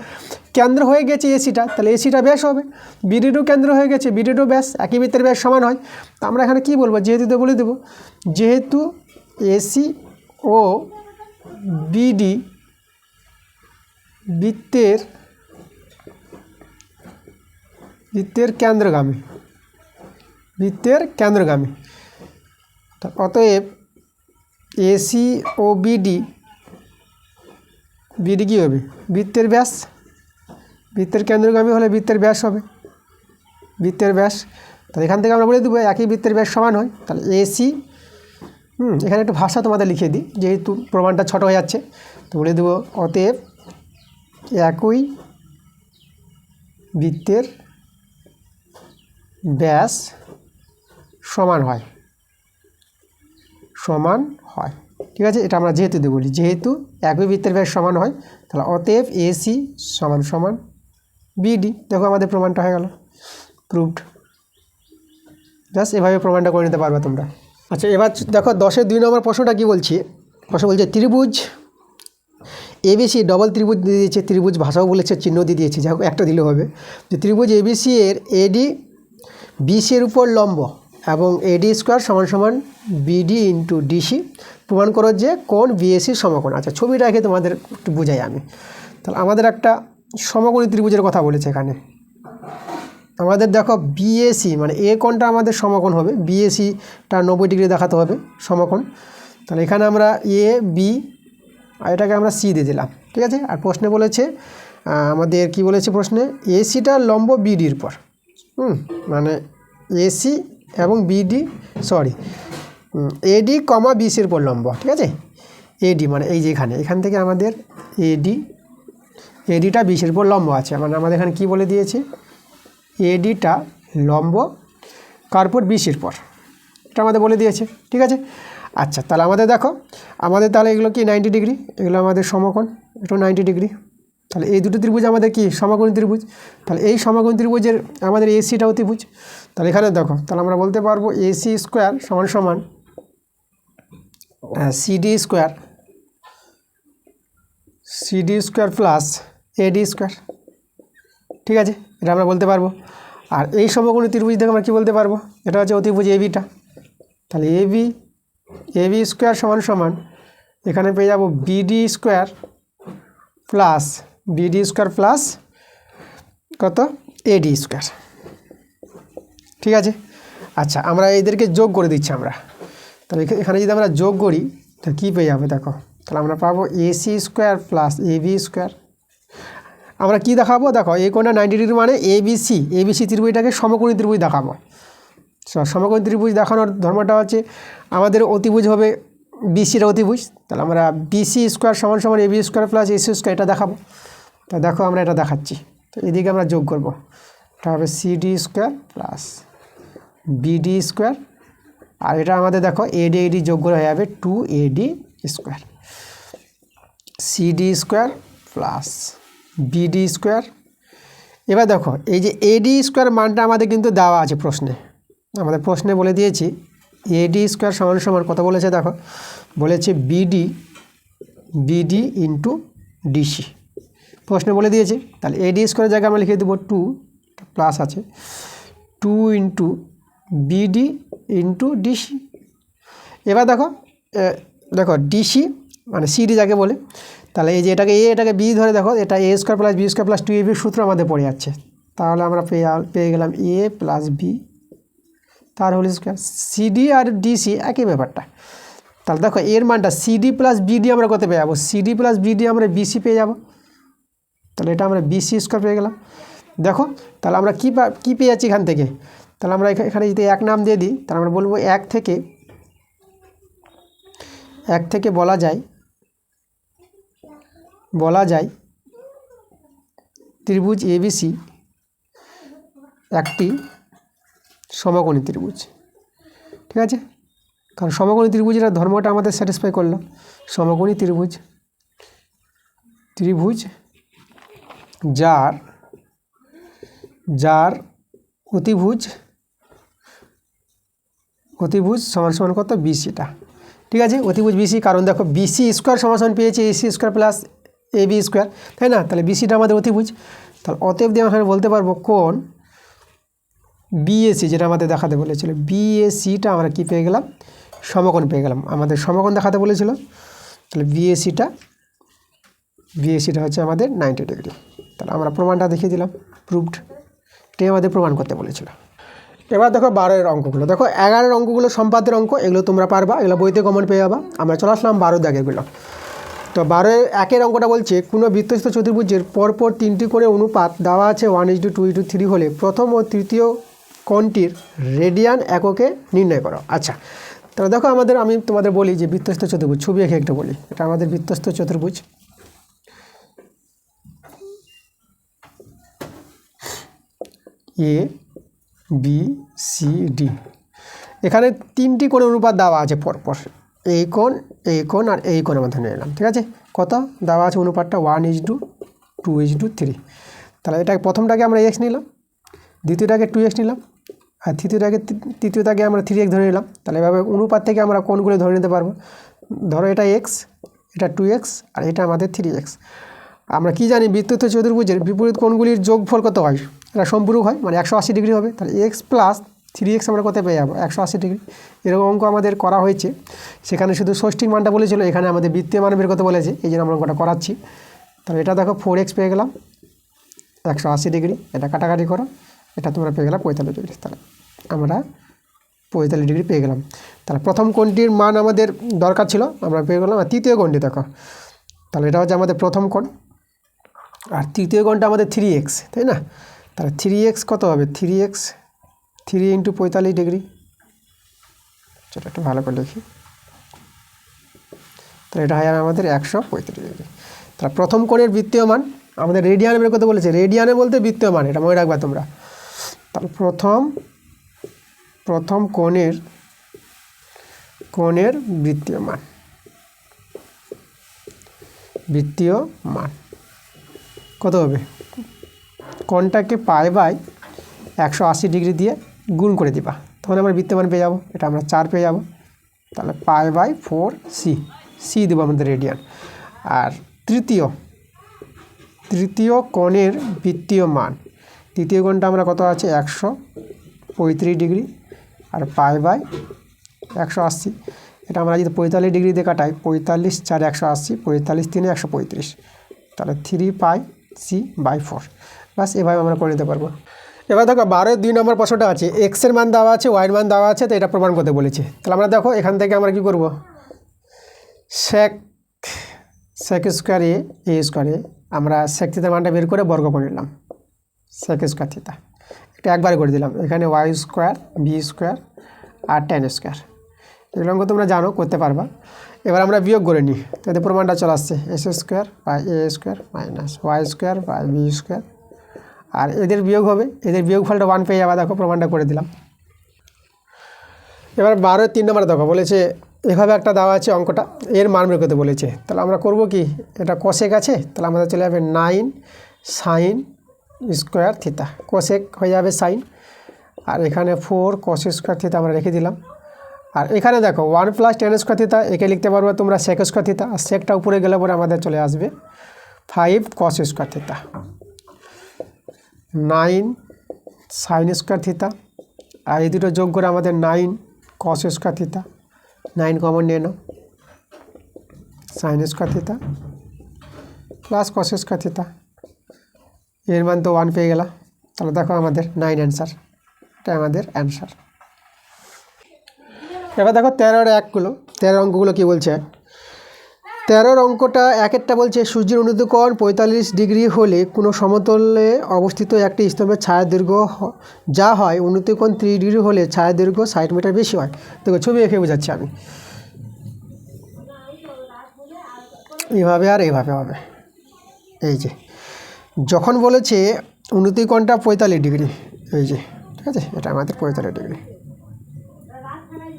কেন্দ্র হয়ে গেছে এসিটা, তাহলে এসিটা ব্যাস হবে, বিডিরও কেন্দ্র হয়ে গেছে, বিডিরও ব্যাস, একই বৃত্তের ব্যাস সমান হয়, তো আমরা এখানে কী বলবো, যেহেতু তো বলে দেবো, যেহেতু এসি ও বিডি বৃত্তের কেন্দ্রগামী, অতএব এসি ও বিডি কী হবে, বৃত্তের ব্যাস, বৃত্তের কেন্দ্রগামী হলে বৃত্তের ব্যাস হবে, বৃত্তের ব্যাস, তাহলে এখান থেকে আমরা বলে দেবো একই বৃত্তের ব্যাস সমান হয়, তাহলে এসি, এখানে একটু ভাষা তোমাদের লিখে দিই, যেহেতু প্রমাণটা ছোট হয়ে যাচ্ছে, তো বলে দেবো অতএব একই বৃত্তের ব্যাস সমান হয়, ঠিক আছে, এটা আমরা যেহেতু দিয়ে বলি, যেহেতু একই বৃত্তের ব্যাস সমান হয়, তাহলে অতএব এসি সমান সমান বিডি, দেখো আমাদের প্রমাণটা হয়ে গেল, প্রুভড, জাস্ট এভাবে প্রমাণটা করে নিতে পারবে তোমরা। আচ্ছা এবার দেখো 10-এর 2 নম্বর প্রশ্নটা কী বলছে, প্রশ্ন বলছে ত্রিভুজ এবিসি, ডবল ত্রিভুজ দিয়ে দিয়েছে, ত্রিভুজ ভাষাও বলেছে, চিহ্ন দিয়ে দিয়েছে, যাই হোক একটা দিলে হবে, যে ত্রিভুজ এবিসি এর এডি বিসি এর উপর লম্ব এবং এডি স্কোয়ার সমান সমান বিডি ইন্টু ডিসি, প্রমাণ করো যে কোণ বিএসির সমকোণ। আচ্ছা ছবিটা রেখে তোমাদের একটু বোঝাই আমি, তাহলে আমাদের একটা সমকোণী ত্রিভুজের কথা বলেছে এখানে, আমাদের দেখো বিএসি মানে এ কোণটা আমাদের সমকোণ হবে, বিএসিটা 90 ডিগ্রি দেখাতে হবে সমকোণ, তাহলে এখানে আমরা এ বি আর এটাকে আমরা সি দিয়ে দিলাম, ঠিক আছে, আর প্রশ্নে বলেছে আমাদের কি বলেছে প্রশ্নে, এসিটা লম্ব বিডির পর, মানে এসি এবং বিডি এডি কমা বিসির পর লম্ব, ঠিক আছে, এডি মানে এই যে এখান থেকে আমাদের এডিটা বিসির পর লম্ব আছে, মানে আমাদের এখানে কি বলে দিয়েছে, এডিটা লম্ব কার পর বিসির পর, এটা আমাদের বলে দিয়েছে, ঠিক আছে। আচ্ছা তাহলে আমাদের দেখো, আমাদের তাহলে এগুলো কি 90 ডিগ্রি, এগুলো আমাদের সমকোণ, এটা 90 ডিগ্রি, তাহলে এই দুটো ত্রিভুজ আমাদের কি সমকোণী ত্রিভুজ, তাহলে এই সমকোণী ত্রিভুজের আমাদের এসিটাও ত্রিভুজ, তাহলে এখানে দেখো, তাহলে আমরা বলতে পারবো এসি স্কোয়ার সমান সমান সিডি স্কোয়ার প্লাস এডি স্কোয়ার। ঠিক আছে, এটা আমরা বলতে পারবো। আর এই সমকোণী ত্রিভুজ থেকে আমরা কী বলতে পারবো, এটা হচ্ছে অতিভুজ এবিটা। তাহলে এবি স্কোয়ার সমান সমান এখানে পেয়ে যাবো বিডি স্কোয়ার প্লাস কত এডি স্কোয়ার। ঠিক আছে, আচ্ছা আমরা এদেরকে যোগ করে দিচ্ছি আমরা। তাহলে এখানে যদি আমরা যোগ করি তাহলে কী পেয়ে যাবে দেখো, তাহলে আমরা পাবো AC square plus AB square. আমরা কি দেখাবো, দেখো এই কোণটা 90 ডিগ্রি মানে এবিসি ত্রিভুজটাকে সমকোণী ত্রিভুজ দেখাবো। সমকোণী ত্রিভুজ দেখানোর ধর্মটা হচ্ছে আমাদের অতিভুজ হবে বিসির অতিভুজ। তাহলে আমরা বিসি স্কোয়ার সমান সমান AB square plus AC square এটা দেখাবো। তো দেখো আমরা এটা দেখাচ্ছি, তো এদিকে আমরা যোগ করব, এটা হবে CD square plus BD square, আর এটা আমাদের দেখো এডি যোগ করে হয়ে যাবে 2AD square. CD square plus BD square. এবার দেখো এই যে এডি স্কোয়ার মানটা আমাদের কিন্তু দেওয়া আছে প্রশ্নে, আমাদের প্রশ্নে বলে দিয়েছি এডি স্কোয়ার সমান সমান কত বলেছে দেখো, বলেছে বিডি ইন্টু ডিসি প্রশ্নে বলে দিয়েছে। তাহলে এডি স্কোয়ারের জায়গায় আমরা লিখে দেবো 2 প্লাস আছে 2 ইন্টু বিডি ইন্টু ডিসি। এবার দেখো ডিসি মানে সিডি যাকে বলে, তাহলে এই যে এটাকে বি ধরে দেখো, এটা A square plus B square plus 2AB সূত্র আমাদের পড়ে যাচ্ছে। তাহলে আমরা পেয়ে গেলাম এ প্লাস বি তার হোল স্কোয়ার। সিডি আর ডিসি একই ব্যাপারটা। তাহলে দেখো এর মানটা সিডি প্লাস বিডি আমরা কত পেয়ে যাবো, সিডি প্লাস বিডি আমরা বিসি পেয়ে যাবো। তাহলে এটা আমরা বিসি স্কোয়ার পেয়ে গেলাম। দেখো তাহলে আমরা কী পেয়ে যাচ্ছি এখান থেকে, তাহলে আমরা এখানে যদি এক নাম দিয়ে দিই তাহলে আমরা বলবো এক থেকে বলা যায় ত্রিভুজ এবিসি একটি সমকোণী ত্রিভুজ। ঠিক আছে, কারণ সমকোণী ত্রিভুজের ধর্মটা আমাদের স্যাটিসফাই করলো। সমকোণী ত্রিভুজ যার অতিভুজ সমান সমান কত বিসিটা। ঠিক আছে, অতিভুজ বিসি, কারণ দেখো বিসি স্কোয়ার সমান সমান পেয়েছে AC square plus AB square, তাই না? তাহলে বিসিটা আমাদের অতিভুজ। তাহলে অতএব দিয়ে আমরা বলতে পারবো কোণ বিএসি, যেটা আমাদের দেখাতে বলেছিল, বিএসিটা আমরা কি পেয়ে গেলাম, সমকোণ পেয়ে গেলাম। আমাদের সমকোণ দেখাতে বলেছিল, তাহলে বিএসিটা হচ্ছে আমাদের 90 ডিগ্রি। তাহলে আমরা প্রমাণটা দেখিয়ে দিলাম, প্রুভড। এটাই আমাদের প্রমাণ করতে বলেছিল। এবার দেখো 12-এর অঙ্কগুলো, দেখো 11-এর অঙ্কগুলো সম্পাদ্যের অঙ্ক, এগুলো তোমরা পারবা, এগুলো বইতে কমন পেয়ে যাবা। আমরা চলে আসলাম 12 দাগেরগুলো। তো 12-এর অঙ্কটা বলছে কোনো বৃত্তস্থ চতুর্ভুজের পরপর 3টি করে অনুপাত দেওয়া আছে 1:2:3 হলে প্রথম ও তৃতীয় কোণটির রেডিয়ান এককে নির্ণয় করো। আচ্ছা, তাহলে দেখো আমি তোমাদের বলি যে বৃত্তস্থ চতুর্ভুজ, ছবি এঁকে একটা বলি, এটা আমাদের বৃত্তস্থ চতুর্ভুজ। এ বি সি ডি, এখানে 3টি কোণের অনুপাত দেওয়া আছে পরপর, এই কোণ আর এই কোণ আমরা ধরে নিলাম। ঠিক আছে, কত দেওয়া আছে অনুপাতটা 1:2:3। তাহলে এটা প্রথমটাকে আমরা x নিলাম, দ্বিতীয়টাকে 2x নিলাম, আর তৃতীয়টাকে আমরা 3x ধরে নিলাম। তাহলে এভাবে অনুপাত থেকে আমরা কোণগুলো ধরে নিতে পারবো। ধরো এটা x, এটা 2x, আর এটা আমাদের 3x। আমরা কি জানি বৃত্তস্থ চতুর্ভুজের বিপরীত কোণগুলির যোগফল কত হয়, এটা সম্পূরক হয়, মানে 180 ডিগ্রি হবে। তাহলে x প্লাস 3x আমরা কত পেয়ে যাবো, 180 ডিগ্রি। এরকম অঙ্ক আমাদের করা হয়েছে, সেখানে শুধু ষষ্ঠীর মানটা বলেছিল, এখানে আমাদের বৃত্তীয় মান বের করতে বলেছে, এই জন্য আমরা অঙ্কটা করাচ্ছি। তাহলে এটা দেখো 4x পেয়ে গেলাম 180 ডিগ্রি, এটা কাটাকাটি করো, এটা তোমরা পেয়ে গেলাম 45 ডিগ্রি। তাহলে আমরা 45 ডিগ্রি পেয়ে গেলাম। তাহলে প্রথম কোণটির মান আমাদের দরকার ছিল, আমরা পেয়ে গেলাম। আর তৃতীয় কোণটি দেখো, তাহলে এটা হচ্ছে আমাদের প্রথম কোণ, আর তৃতীয় কোণটা আমাদের 3x, তাই না? তাহলে 3x কত হবে, 3x 3 × 45 ডিগ্রি, সেটা একটু ভালো করে লিখি। তাহলে এটা হয় আমাদের 135 ডিগ্রি। তাহলে প্রথম কোণের বৃত্তীয় মান আমাদের রেডিয়ানে বের করতে বলেছে, রেডিয়ানে বলতে বৃত্তীয় মান, এটা মনে রাখবা তোমরা। তাহলে প্রথম কোণের বৃত্তীয় মান কত হবে, কোণটাকে π/180 ডিগ্রি দিয়ে গুণ করে দিবা, তখন আমরা বৃত্তীয় মান পেয়ে যাবো, এটা আমরা 4 পেয়ে যাবো। তাহলে π/4c, সি দেবো আমাদের রেডিয়ান। আর তৃতীয় কোণের বৃত্তীয় মান, তৃতীয় কোণটা আমরা কত আছে 135 ডিগ্রি, আর π/180, এটা আমরা যদি 45 ডিগ্রি দিয়ে কাটাই, 45 × 4 180, 45 × 3 135, তাহলে 3πc/4। বাস এভাবে আমরা করে নিতে পারবো। এবার দেখো 12-এর 2 নম্বর প্রশ্নটা আছে, এক্সের মান দেওয়া আছে, ওয়াইয়ের মান দেওয়া আছে, তো এটা প্রমাণ করতে বলেছে। তাহলে আমরা দেখো এখান থেকে আমরা কি করব, sec স্কোয়ার a স্কোয়ারে আমরা sec থিটার মানটা বের করে বর্গ করে নিলাম, sec স্কোয়ার থিটা, এটা একবারে করে দিলাম। এখানে y স্কোয়ার, b স্কোয়ার আর tan স্কোয়ার, এগুলো অঙ্ক তোমরা জানো, করতে পারবা। এবার আমরা বিয়োগ করে নিই, তো এতে প্রমাণটা চলে আসছে s square by a square minus y square by b square, আর এদের বিয়োগ হবে, এদের বিয়োগফলটা 1 পেয়ে যাবে। দেখো প্রমাণটা করে দিলাম। এবার 12-এর 3 নম্বরে দেখো বলেছে এভাবে একটা দেওয়া আছে অঙ্কটা, এর মান বের করতে বলেছে। তাহলে আমরা করব কি, এটা কোসেক আছে, তাহলে আমাদের চলে যাবে 9 sin স্কোয়ার থিটা, কোসেক হয়ে যাবে সাইন, আর এখানে 4 cos স্কোয়ার থিটা আমরা রেখে দিলাম। আর এখানে দেখো 1 + tan স্কোয়ার থিটা, একে লিখতে পারবো তোমরা sec স্কোয়ার থিটা, আর সেকটা উপরে গেলে পরে আমাদের চলে আসবে 5 cos square theta, 9 sin square theta, আর এই দুটো যোগ করে আমাদের 9 cos স্কোয়ার থিটা, 9 কমন নিয়ে নাও, sin square theta plus cos square theta, এর মান তো 1 পেয়ে গেলাম। তাহলে দেখো আমাদের 9 অ্যান্সার, এটা আমাদের অ্যান্সার। এবার দেখো 13-এর 1গুলো, 13 অঙ্কগুলো কী বলছে। 13 অঙ্কটা একেরটা বলছে সূর্যের উন্নত কোণ 45 ডিগ্রি হলে কোনো সমতলে অবস্থিত একটি স্তম্ভের ছায়া দৈর্ঘ্য যা হয় উন্নত কোণ 30 ডিগ্রি হলে ছায়া দৈর্ঘ্য 60 মিটার বেশি হয়। দেখো ছবি এঁকে বোঝাচ্ছি আমি, এইভাবে আর এইভাবে হবে। এই যে যখন বলেছে উন্নত কোণটা 45 ডিগ্রি, এই যে ঠিক আছে, এটা আমাদের 45 ডিগ্রি,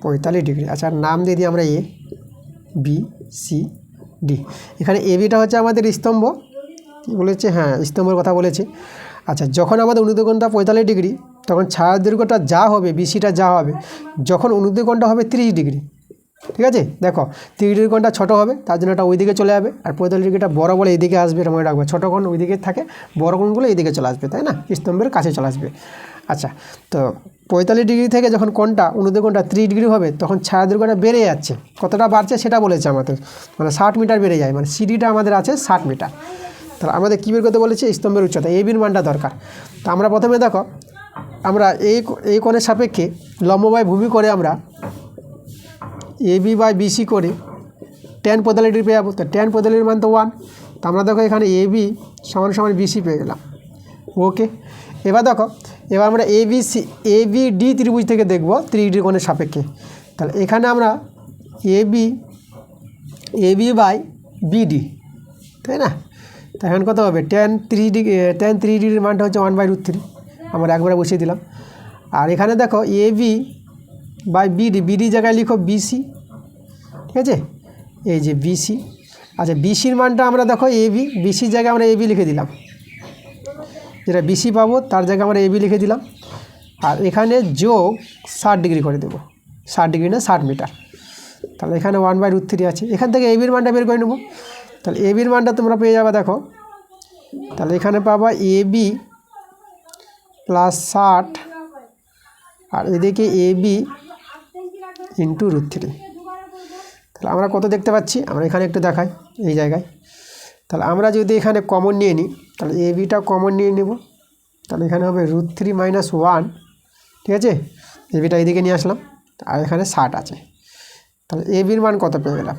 45 ডিগ্রি। আচ্ছা নাম দিয়ে দিই আমরা এ বি সি ডি। এখানে এ বিটা হচ্ছে আমাদের স্তম্ভ, কী বলেছে, হ্যাঁ স্তম্ভের কথা বলেছে। আচ্ছা যখন আমাদের উন্নত কোণটা 45 ডিগ্রি, তখন ছায়া দৈর্ঘ্যটা যা হবে, বিসিটা যা হবে, যখন উন্নত কোণটা হবে 30 ডিগ্রি, ঠিক আছে। দেখো 30 ডিগ্রি কোণটা ছোটো হবে, তার জন্য এটা ওইদিকে চলে যাবে, আর 45 ডিগ্রিটা বড় বলে এইদিকে আসবে, এটা মনে রাখবে, ছোটো কোণ ওইদিকে থাকে, বড় কোণগুলো এইদিকে চলে আসবে, তাই না, স্তম্ভের কাছে চলে আসবে। আচ্ছা তো 45 ডিগ্রি থেকে যখন কোণটা উন্নত কোণটা 30 ডিগ্রি হবে, তখন ছায়া দৈর্ঘ্যটা বেড়ে যাচ্ছে, কতটা বাড়ছে সেটা বলেছে আমাদের, মানে 60 মিটার বেড়ে যায়, মানে সিডিটা আমাদের আছে 60 মিটার। তাহলে আমাদের কী বের করতে বলেছে, স্তম্ভের উচ্চতা, এ বির মানটা দরকার। তো আমরা প্রথমে দেখো আমরা এই কোণের সাপেক্ষে লম্ববায় ভূমি করে আমরা AB/BC করে tan 45 ডিগ্রি পেয়ে যাবো। তো tan 45 ডিগ্রির মান তো 1, তো আমরা দেখো এখানে AB = BC পেয়ে গেলাম। ওকে, এবার দেখো এবার আমরা ABD ত্রিভুজ থেকে দেখব 30 ডিগ্রি কোণের সাপেক্ষে। তাহলে এখানে আমরা AB/BD, তাই না, তো এখন কত হবে, tan 3 ডিগ্রির মানটা হচ্ছে 1/√3, আমরা একবারে বসিয়ে দিলাম। আর এখানে দেখো AB/BD জায়গায় লিখো BC, ঠিক আছে, এই যে BC। আচ্ছা BCর মানটা আমরা দেখো BCর জায়গায় আমরা AB লিখে দিলাম, যেটা BC পাবো তার জায়গায় আমরা AB লিখে দিলাম। আর এখানে যোগ 60 ডিগ্রি করে দেবো, 60 ডিগ্রি না 60 মিটার, তাহলে এখানে 1/√3 আছে। এখান থেকে ABর মানটা বের করে নেব, তাহলে ABর মানটা তোমরা পেয়ে যাবে, দেখো তাহলে এখানে পাবা AB + 60, আর এদিকে AB × √3। তাহলে আমরা কত দেখতে পাচ্ছি, আমরা এখানে একটু দেখাই এই জায়গায়। তাহলে আমরা যদি এখানে কমন নিয়ে নিই, তাহলে ABটা কমন নিয়ে নেব, তাহলে এখানে হবে √3 - 1, ঠিক আছে, ABটা এইদিকে নিয়ে আসলাম, আর এখানে 60 আছে। তাহলে ABর মান কত পেয়ে গেলাম,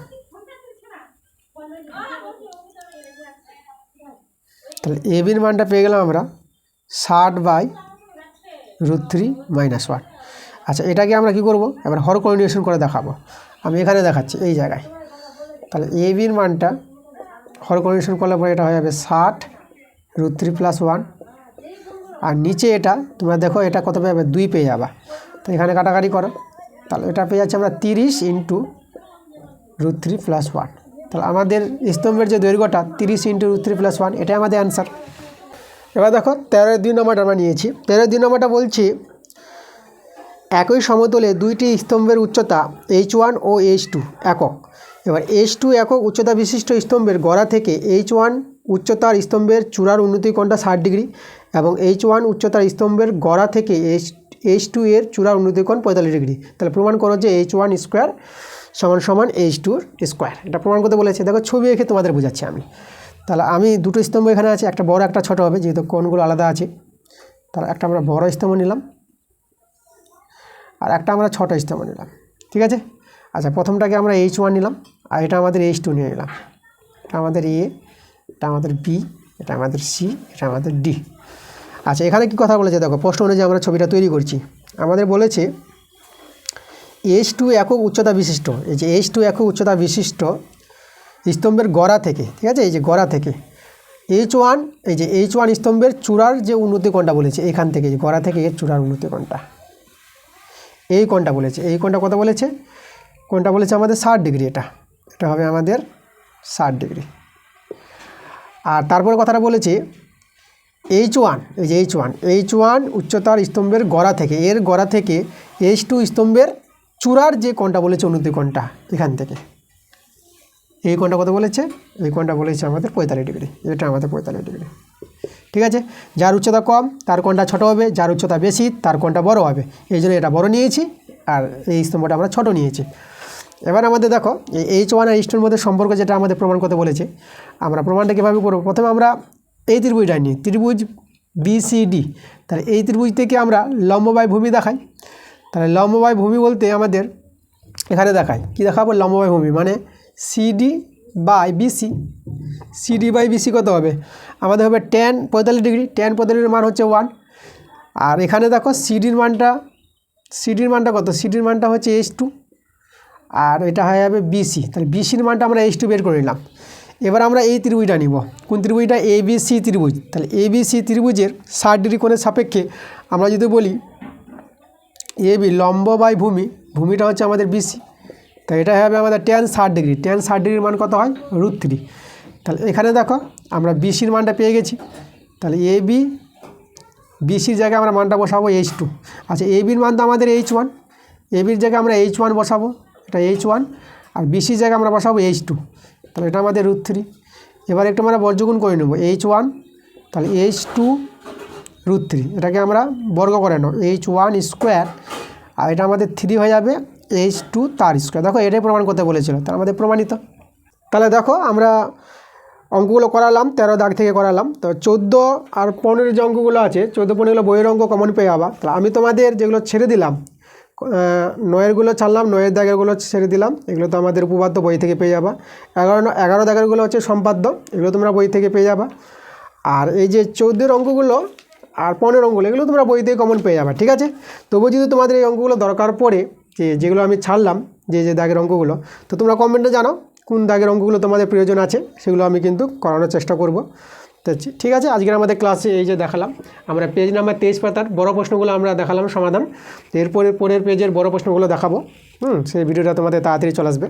তাহলে ABর মানটা পেয়ে গেলাম আমরা 60/√3 - 1। আচ্ছা এটাকে আমরা কি করব, এবার হরকোণ নিরসন করে দেখাবো, আমি এখানে দেখাচ্ছি এই জায়গায়। তাহলে ABর মানটা হরকোণ নিরসন করলে পরে এটা হয়ে যাবে 60√3 + 1, আর নিচে এটা তোমরা দেখো এটা কত পেয়ে যাবে, 2 পেয়ে যাবা। তো এখানে কাটাকাটি করো, তাহলে এটা পেয়ে যাচ্ছে আমরা 30 × √3 + 1। তাহলে আমাদের স্তম্ভের যে দৈর্ঘ্যটা 30 × √3 + 1, এটাই আমাদের অ্যান্সার। এবার দেখো 13-এর 2 নম্বরটা আমরা নিয়েছি। 13-এর 2 নম্বরটা বলছি একই সমতলে দুইটি স্তম্ভের উচ্চতা H1 ও H2 একক। এবার H2 একক উচ্চতা বিশিষ্ট স্তম্ভের গড়া থেকে H1 উচ্চতার স্তম্ভের চূড়ার উন্নতি কোণটা 60 ডিগ্রি এবং H1 উচ্চতার স্তম্ভের গড়া থেকে H2 এর চূড়ার উন্নতি কোণ 45 ডিগ্রি। তাহলে প্রমাণ করো যে H1 স্কোয়ার সমান সমান H2 স্কোয়ার। এটা প্রমাণ করতে বলেছে। দেখো ছবি এঁকে তোমাদের বোঝাচ্ছি আমি। তাহলে আমি দুটো স্তম্ভ এখানে আছে, একটা বড় একটা ছোট হবে যেহেতু কোণগুলো আলাদা আছে। তাহলে একটা আমরা বড় স্তম্ভ নিলাম আর একটা আমরা ছোট স্তম্ভ নিলাম, ঠিক আছে। আচ্ছা, প্রথমটাকে আমরা H1 নিলাম আর এটা আমাদের H2 নিয়ে নিলাম। এটা আমাদের A, এটা আমাদের B, এটা আমাদের C, এটা আমাদের D। আচ্ছা, এখানে কি কথা বলেছে দেখো, প্রশ্ন অনুযায়ী আমরা ছবিটা তৈরি করছি। আমাদের বলেছে H2 একক উচ্চতা বিশিষ্ট, এই যে H2 একক উচ্চতা বিশিষ্ট স্তম্ভের গড়া থেকে, ঠিক আছে, এই যে গড়া থেকে H1, এই যে H1 স্তম্ভের চূড়ার যে উন্নতি কোণটা বলেছে এখান থেকে, যে গড়া থেকে এর চূড়ার উন্নতি কোণটা, এই কোণটা বলেছে। এই কোণটা কত বলেছে? কোণটা বলেছে আমাদের 60 ডিগ্রি। এটা হবে আমাদের 60 ডিগ্রি। আর তারপরে কথাটা বলেছে H1, এই যে H1 উচ্চতার স্তম্ভের গড়া থেকে, এর গড়া থেকে H2 স্তম্ভের চূড়ার যে কোণটা বলেছে উন্নতি কোণটা এখান থেকে, এই কোণটা কত বলেছে? এই কোণটা বলেছে আমাদের 45 ডিগ্রি। এটা আমাদের 45 ডিগ্রি, ঠিক আছে। যার উচ্চতা কম তার কোণটা ছোট হবে, যার উচ্চতা বেশি তার কোণটা বড় হবে। এই জন্য এটা বড় নিয়েছি আর এই স্তম্ভটা আমরা ছোট নিয়েছি। এবার আমাদের দেখো এই H1 আর H2 এর মধ্যে সম্পর্ক যেটা আমাদের প্রমাণ করতে বলেছে, আমরা প্রমাণটা কীভাবে করব? প্রথমে আমরা এই ত্রিভুজটা নিই, ত্রিভুজ BCD। তাহলে এই ত্রিভুজ থেকে আমরা লম্ব বাই ভূমি দেখাই। তাহলে লম্ব বাই ভূমি বলতে আমাদের এখানে দেখাই, কি দেখাবো? লম্ব বাই ভূমি মানে CD by BC। CD by BC কত হবে? আমাদের হবে tan 45 ডিগ্রি। tan 45 মান হচ্ছে 1। আর এখানে দেখো সিডির মানটা কত? সিডির মানটা হচ্ছে H2 আর এটা হয়ে যাবে BC। তাহলে BCর মানটা আমরা H2 বের করে নিলাম। এবার আমরা এই ত্রিভুজটা নিব, কোন ত্রিভুজটা? ABC ত্রিভুজ। তাহলে ABC ত্রিভুজের 60 ডিগ্রি কোণের সাপেক্ষে আমরা যদি বলি AB লম্ব বাই ভূমি, ভূমিটা হচ্ছে আমাদের BC। তাই এটা হবে আমাদের tan 60 ডিগ্রি। tan 60 ডিগ্রির মান কত হয়? √3। তাহলে এখানে দেখো আমরা BCর মানটা পেয়ে গেছি। তাহলে AB, BCর জায়গায় আমরা মানটা বসাবো H2। আচ্ছা, ABর মান তো আমাদের H1, ABর জায়গায় আমরা H1 বসাবো, এটা H1, আর BCর জায়গায় আমরা বসাবো H2। তাহলে এটা আমাদের √3। এবার একটু আমরা বর্গগুণ করে নেব, H1 তাহলে H2 √3, এটাকে আমরা বর্গ করে নেব H1 স্কোয়ার, আর এটা আমাদের 3 হয়ে যাবে H2 তার স্কোয়ার। দেখো এটাই প্রমাণ করতে বলেছিল, তার আমাদের প্রমাণিত। তাহলে দেখো আমরা অঙ্কগুলো করালাম, 13 দাগ থেকে করালাম। তো 14 আর 15 যে অঙ্কগুলো আছে, 14, 15 বইয়ের অঙ্ক কমন পেয়ে যাবা। তাহলে আমি তোমাদের যেগুলো ছেড়ে দিলাম, 9-এরগুলো ছাড়লাম, 9-এর দাগেরগুলো ছেড়ে দিলাম, এগুলো তো আমাদের উপপাদ্য বই থেকে পেয়ে যাবা। 11 দাগেরগুলো হচ্ছে সম্পাদ্য, এগুলো তোমরা বই থেকে পেয়ে যাবা। আর এই যে 14 অঙ্কগুলো আর 15 অঙ্কগুলো, এগুলো তোমরা বই থেকে কমন পেয়ে যাবা, ঠিক আছে। তবু যদি তোমাদের এই অঙ্কগুলো দরকার পড়ে, যেগুলো আমি ছাড়লাম, যে দাগের অঙ্কগুলো, তো তোমরা কমেন্টে জানাও কোন দাগের অঙ্কগুলো তোমাদের প্রয়োজন আছে, সেগুলো আমি কিন্তু করানোর চেষ্টা করব। তো ঠিক আছে, আজকের আমাদের ক্লাসে এই যে দেখালাম আমরা পেজ নাম্বার 23 পাতার বড় প্রশ্নগুলো আমরা দেখালাম সমাধান। এরপরে পরের পেজের বড় প্রশ্নগুলো দেখাবো। সেই ভিডিওটা তোমাদের তাড়াতাড়ি চলে আসবে।